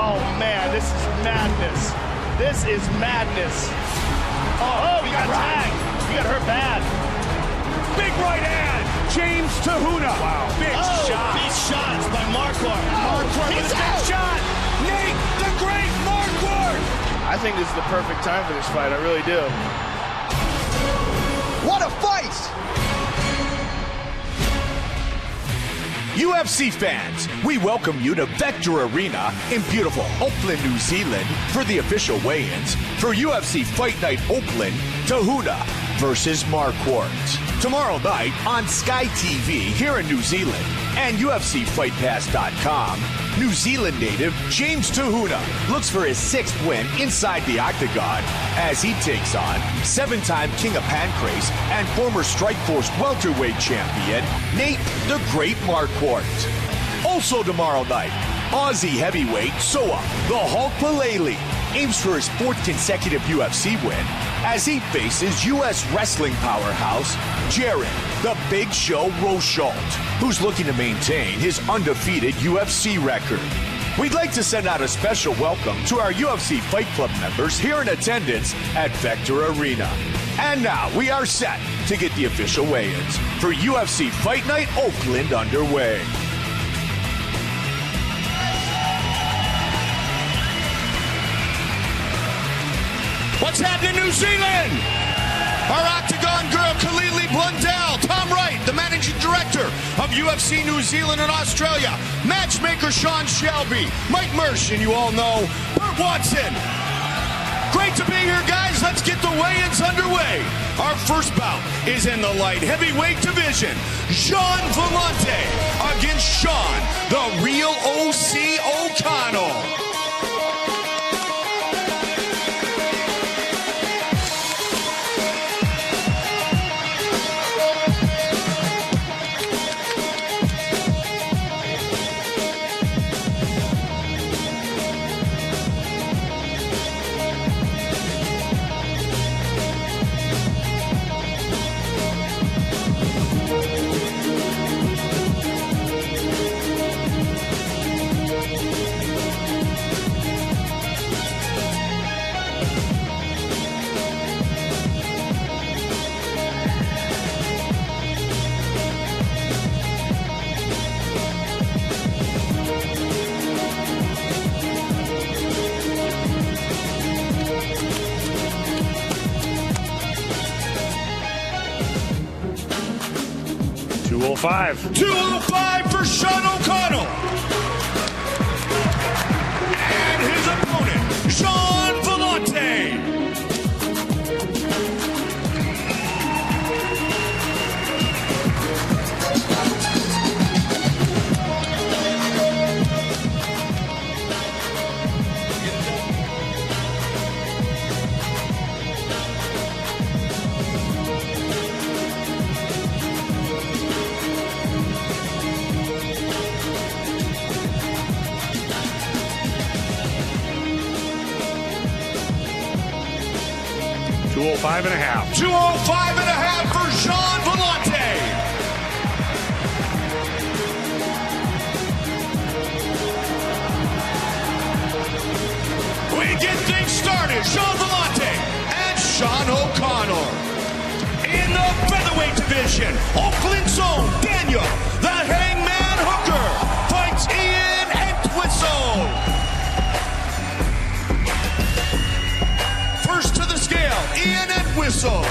Oh, man, this is madness. This is madness. Oh, he got tagged. He got hurt bad. Big right hand. James Tahuna. Wow. Big shot. Big shots by Marquardt. Marquardt with a big shot. Nate, the great Marquardt. I think this is the perfect time for this fight. I really do. What a fight! UFC fans, we welcome you to Vector Arena in beautiful Auckland, New Zealand for the official weigh-ins for UFC Fight Night Auckland, Tahuna versus Marquardt. Tomorrow night on Sky TV here in New Zealand and UFCFightPass.com, New Zealand native James Tahuna looks for his 6th win inside the octagon as he takes on 7-time King of Pancrase and former Strikeforce welterweight champion Nate the Great Marquardt. Also tomorrow night, Aussie heavyweight Soa the Hulk Palele aims for his 4th consecutive UFC win as he faces U.S. wrestling powerhouse Jared the Big Show Rosholt, who's looking to maintain his undefeated UFC record. We'd like to send out a special welcome to our UFC Fight Club members here in attendance at Vector Arena. And now we are set to get the official weigh-ins for UFC Fight Night Auckland underway. What's happening, New Zealand? Our Octagon girl, Kalili Blundell, Tom Wright, the managing director of UFC New Zealand and Australia, matchmaker Sean Shelby, Mike Mersch, and you all know Bert Watson. Great to be here, guys. Let's get the weigh-ins underway. Our first bout is in the light heavyweight division. Jean Vellante against Sean, the real OC O'Connell. $205. $205 for Sean O'Connell. And his opponent, Jean Vellante. $205 and a half. $205 and a half for Jean Vellante. We get things started. Jean Vellante and Sean O'Connell. In the featherweight division, Auckland's own Daniel, the Hangman Hooker, fights Ian Entwistle. First to the scale, Ian Entwistle.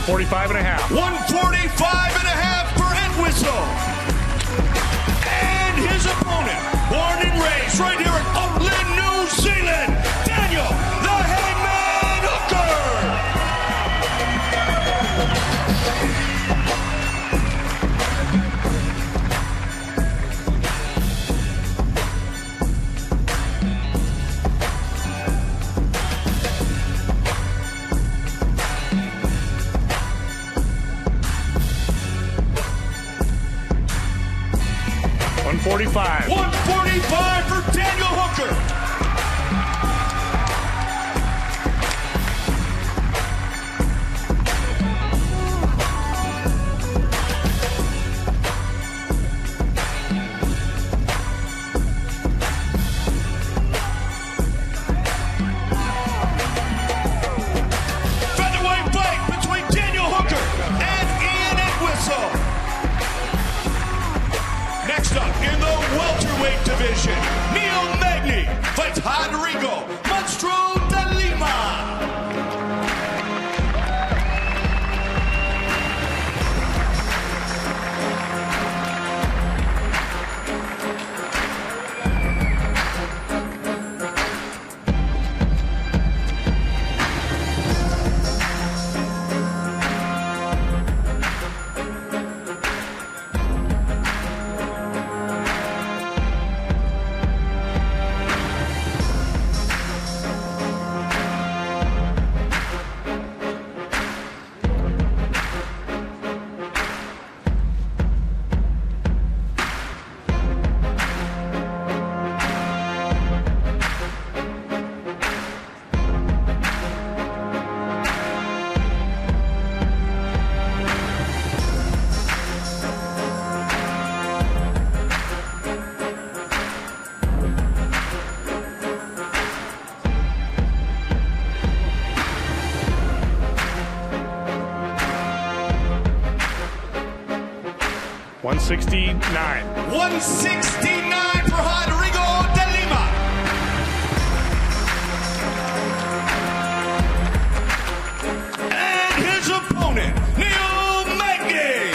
$145 and a half. $145 and a half for Entwistle. And his opponent, born and raised right here in Auckland, New Zealand, Daniel, the Hangman Hooker. 145. 145 for Daniel Hooker. Featherweight fight between Daniel Hooker and Ian Entwistle. Next up in the welterweight division, Neil Magny fights Rodrigo Monstro de Lima. $169. 169 for Rodrigo de Lima. And his opponent, Neil Magny.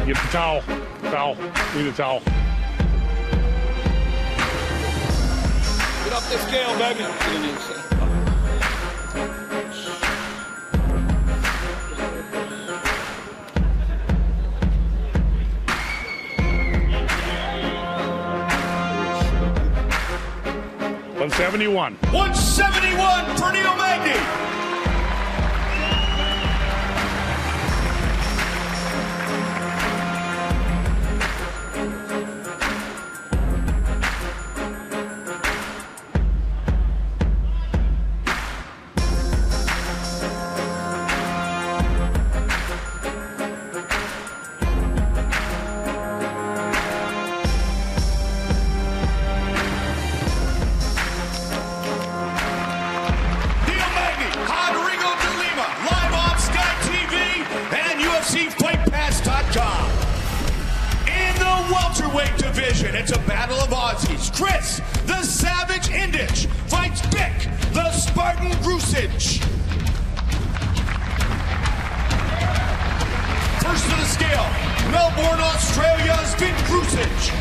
Get the towel. Towel. Need a towel. Get up the scale, baby. 171. 171 for Neil Magny. UFC.com. In the welterweight division, it's a battle of Aussies. Chris, the Savage Indich, fights Vic, the Spartan Grusich. First to the scale, Melbourne, Australia's Vic Grusich.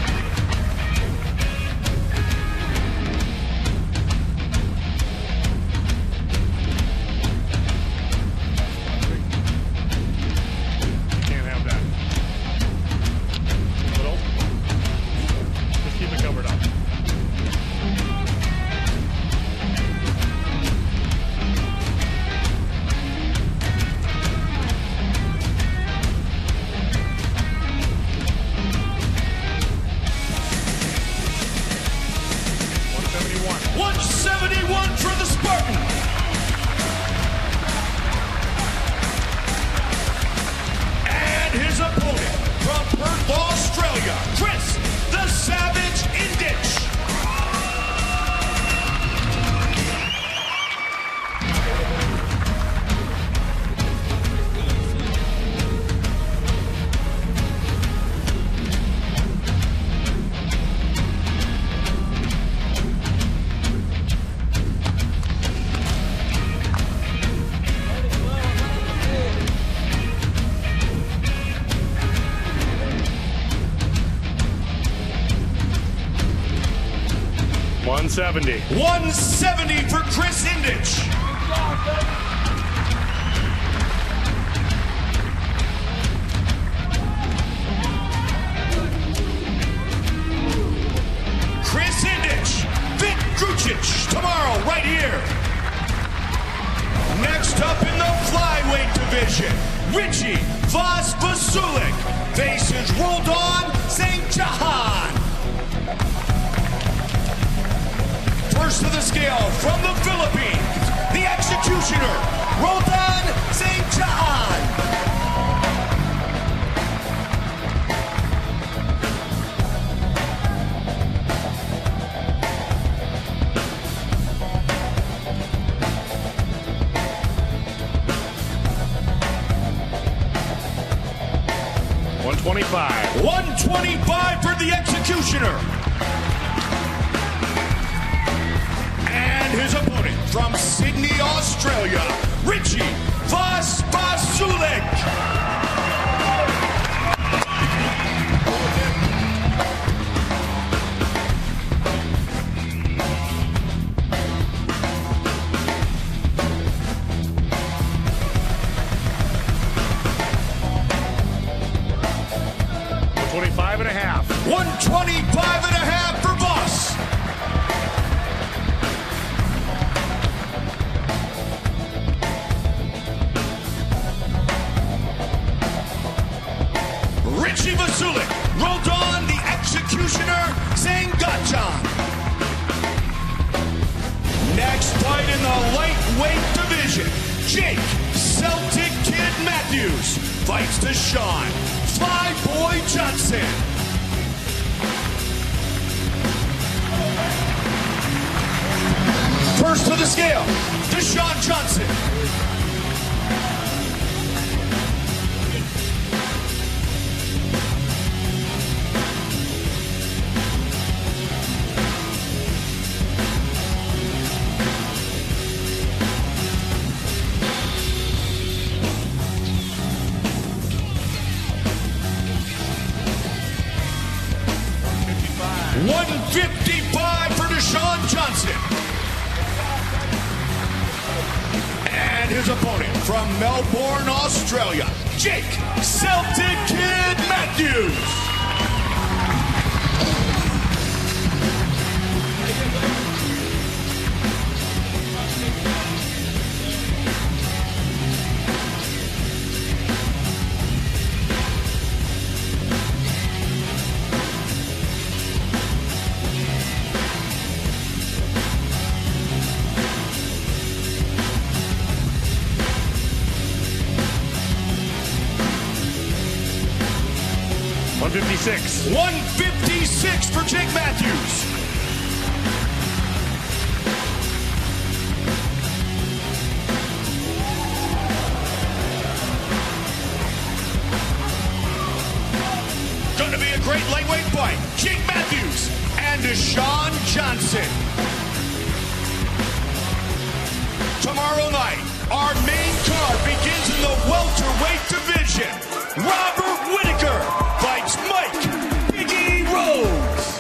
170. 170 for Chris Indich. Chris Indich, Vic Grucic, tomorrow right here. Next up in the flyweight division, Richie Vasulik faces Roldan St. Jahan. First to the scale from the Philippines, the executioner, Roldan St. Jahan. $125. 125 for the executioner. And his opponent from Sydney, Australia, Richie Vasulik. $125 and a half. 125 and a half for Voss. Richie Vasulik, Roldan the Executioner Sangachan. Next fight in the lightweight division, Jake Celtic Kid Matthews fights to Sean Flyboy Johnson. First to the scale, Deshaun Johnson. $155 for Deshaun Johnson. And his opponent from Melbourne, Australia, Jake Celtic Kid Matthews. $156. 156 for Jake Matthews. Going to be a great lightweight fight. Jake Matthews and Deshaun Johnson. Tomorrow night, our main card begins in the welterweight division. Robert Whittaker fights Mike Biggie Rhodes.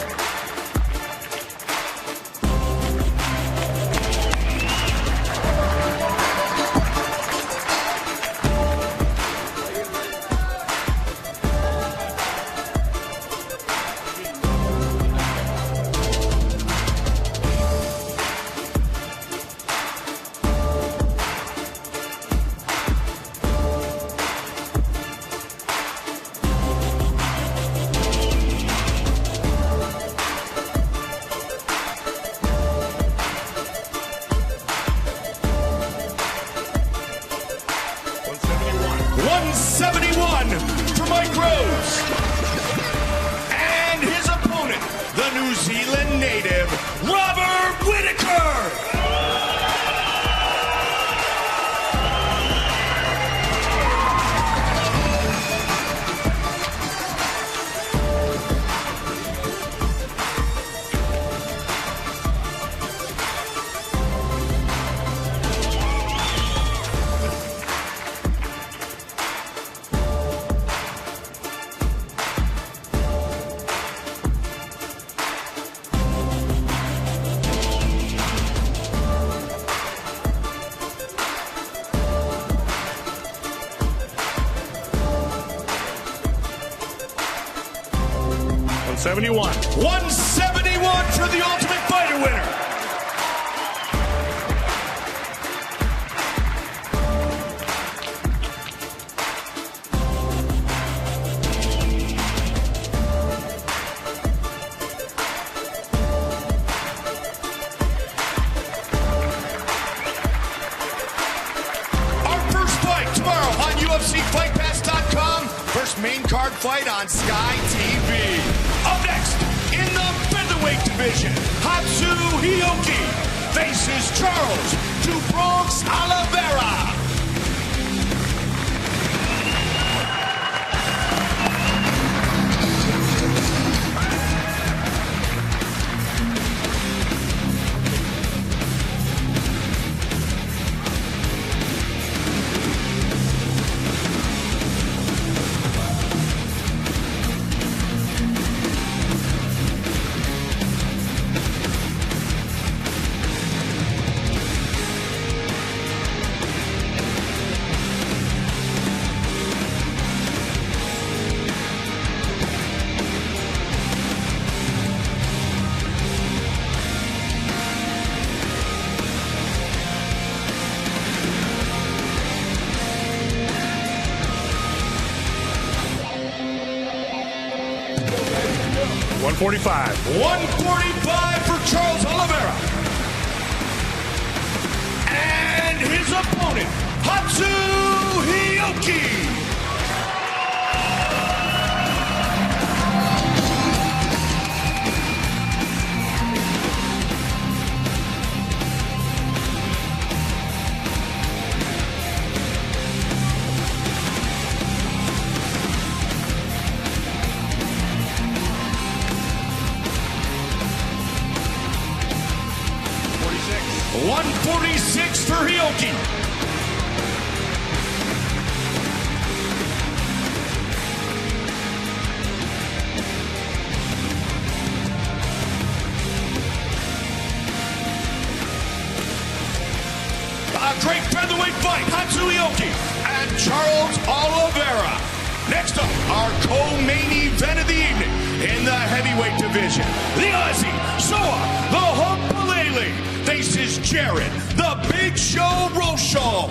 171. 171 for the Ultimate Fighter winner. UFCFightPass.com. First main card fight on Sky TV. Up next, in the featherweight division, Hatsu Hioki faces Charles Du Bronx Oliveira. $145 for Charles Oliveira. And his opponent, Hatsu Hioki. $146 for Hioki. A great featherweight fight, Hatsu Hioki and Charles Oliveira. Next up, our co-main event of the evening in the heavyweight division. The Aussie, Soa, the Humpalele, faces Jared, the Big Show Rochalt.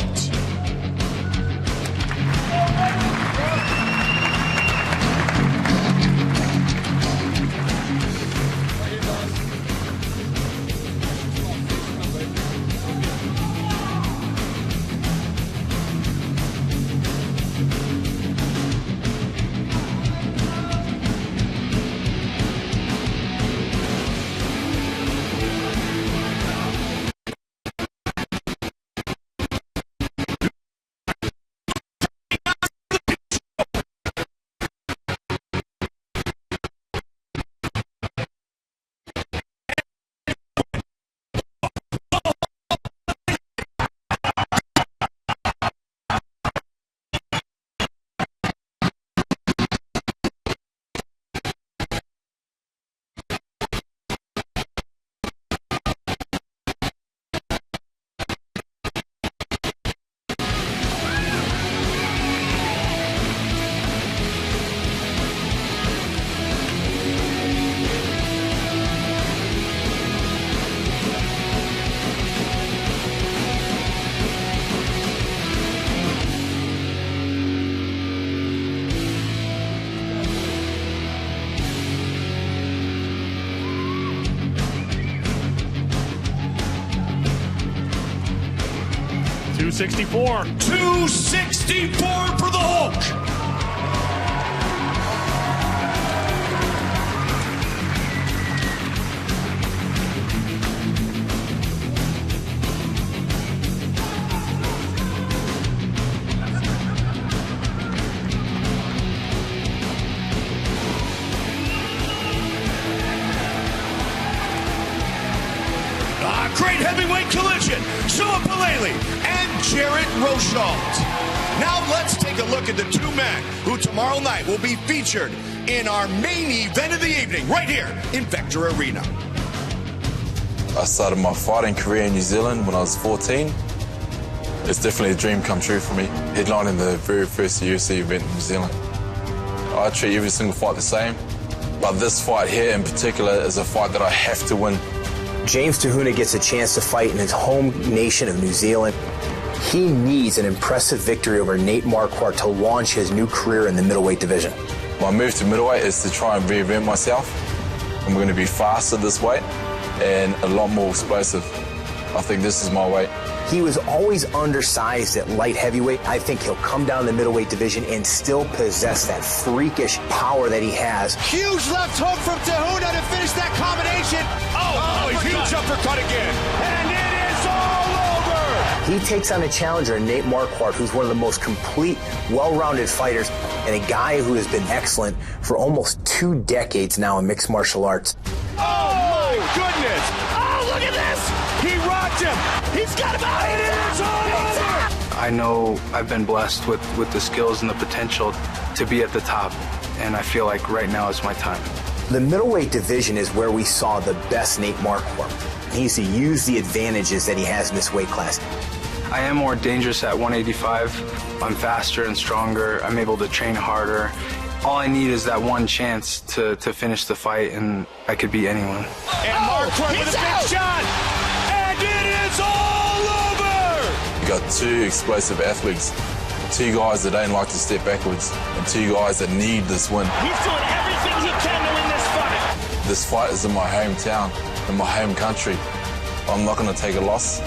$264 for the Hulk. Great heavyweight collision, Soa Palele and Jared Rochalt. Now let's take a look at the two men who tomorrow night will be featured in our main event of the evening right here in Vector Arena. I started my fighting career in New Zealand when I was 14. It's definitely a dream come true for me, headlining the very first UFC event in New Zealand. I treat every single fight the same. But this fight here in particular is a fight that I have to win. James Tahuna gets a chance to fight in his home nation of New Zealand. He needs an impressive victory over Nate Marquardt to launch his new career in the middleweight division. My move to middleweight is to try and reinvent myself. I'm going to be faster this weight and a lot more explosive. I think this is my weight. He was always undersized at light heavyweight. I think he'll come down the middleweight division and still possess that freakish power that he has. Huge left hook from Tahuna to finish that combination. Oh, huge uppercut again. And it is all over. He takes on a challenger, Nate Marquardt, who's one of the most complete, well-rounded fighters and a guy who has been excellent for almost 2 decades now in mixed martial arts. Oh, my goodness. Oh, look at this. He rocked him. He's got him out. It is all over. I know I've been blessed with the skills and the potential to be at the top, and I feel like right now is my time. The middleweight division is where we saw the best Nate Marquardt. He needs to use the advantages that he has in this weight class. I am more dangerous at 185. I'm faster and stronger. I'm able to train harder. All I need is that one chance to finish the fight, and I could beat anyone. And Marquardt with a big shot. And it is all over. You got 2 explosive athletes, 2 guys that don't like to step backwards, and 2 guys that need this win. He's doing everything he can to win this fight. This fight is in my hometown, in my home country. I'm not going to take a loss.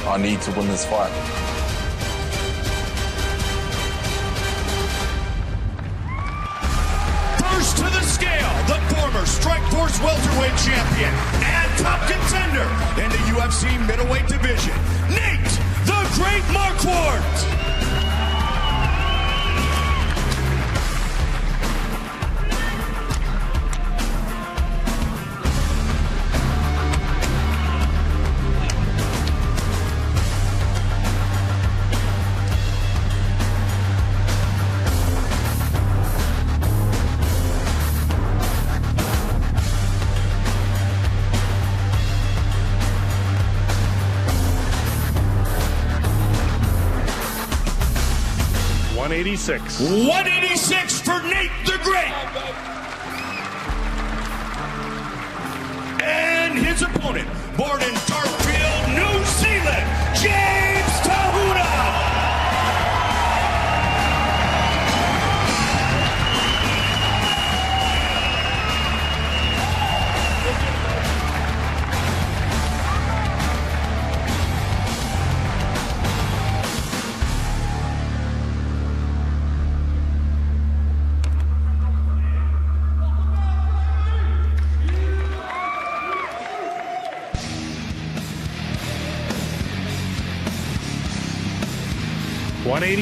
I need to win this fight. First to the scale, the former Strikeforce welterweight champion and top contender in the UFC middleweight division, Nate the Great Marquardt. $186 for Nate the Great. And his opponent, born in Dartfield, New Zealand, James Tahuna.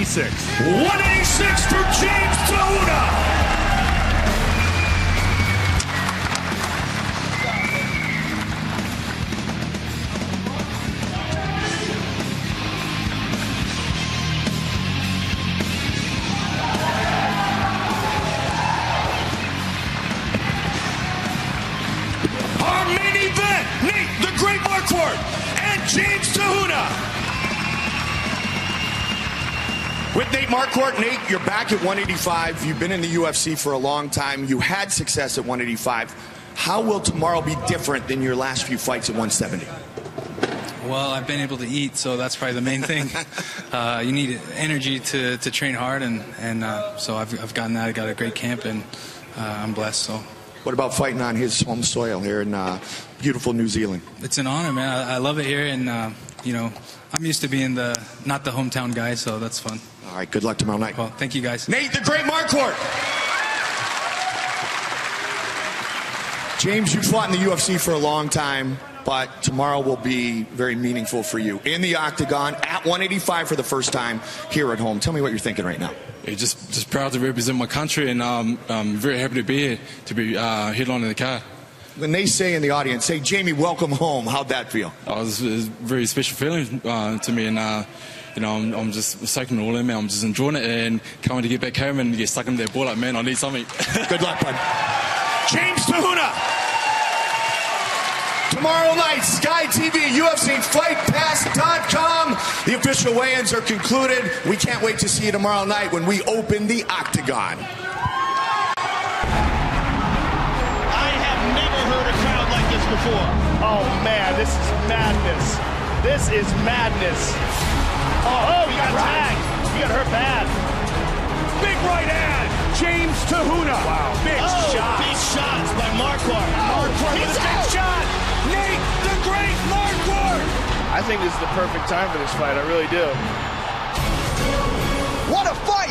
$186 for James Tahuna. Our main event, Nate the Great Marquardt and James Tahuna. With Nate Marquardt, Nate, you're back at 185. You've been in the UFC for a long time. You had success at 185. How will tomorrow be different than your last few fights at 170? Well, I've been able to eat, so that's probably the main thing. You need energy to train hard, and so I've gotten that. I got a great camp, and I'm blessed. So. What about fighting on his home soil here in beautiful New Zealand? It's an honor, man. I love it here, and you know, I'm used to being not the hometown guy, so that's fun. All right, good luck tomorrow night. Well, thank you, guys. Nate the Great Marquardt. James, you fought in the UFC for a long time, but tomorrow will be very meaningful for you. In the octagon, at 185 for the first time here at home. Tell me what you're thinking right now. Yeah, just proud to represent my country, and I'm very happy to be here, to be headlining the card. When they say in the audience, "Hey, Jamie, welcome home," how'd that feel? It was a very special feeling to me, and you know, I'm just soaking it all in, man. I'm just enjoying it, and can't wait to get back home and get stuck into that ball. Like, man, I need something. Good luck, bud. James Tahuna. Tomorrow night, Sky TV, UFCFightPass.com. The official weigh-ins are concluded. We can't wait to see you tomorrow night when we open the octagon. before. Oh, man, this is madness. This is madness. Oh, he got tagged. He got hurt bad. Big right hand. James Tahuna. Wow. Big shot. Big shots by Marquardt. Marquardt with a big shot. Nate, the great Marquardt. I think this is the perfect time for this fight. I really do. What a fight!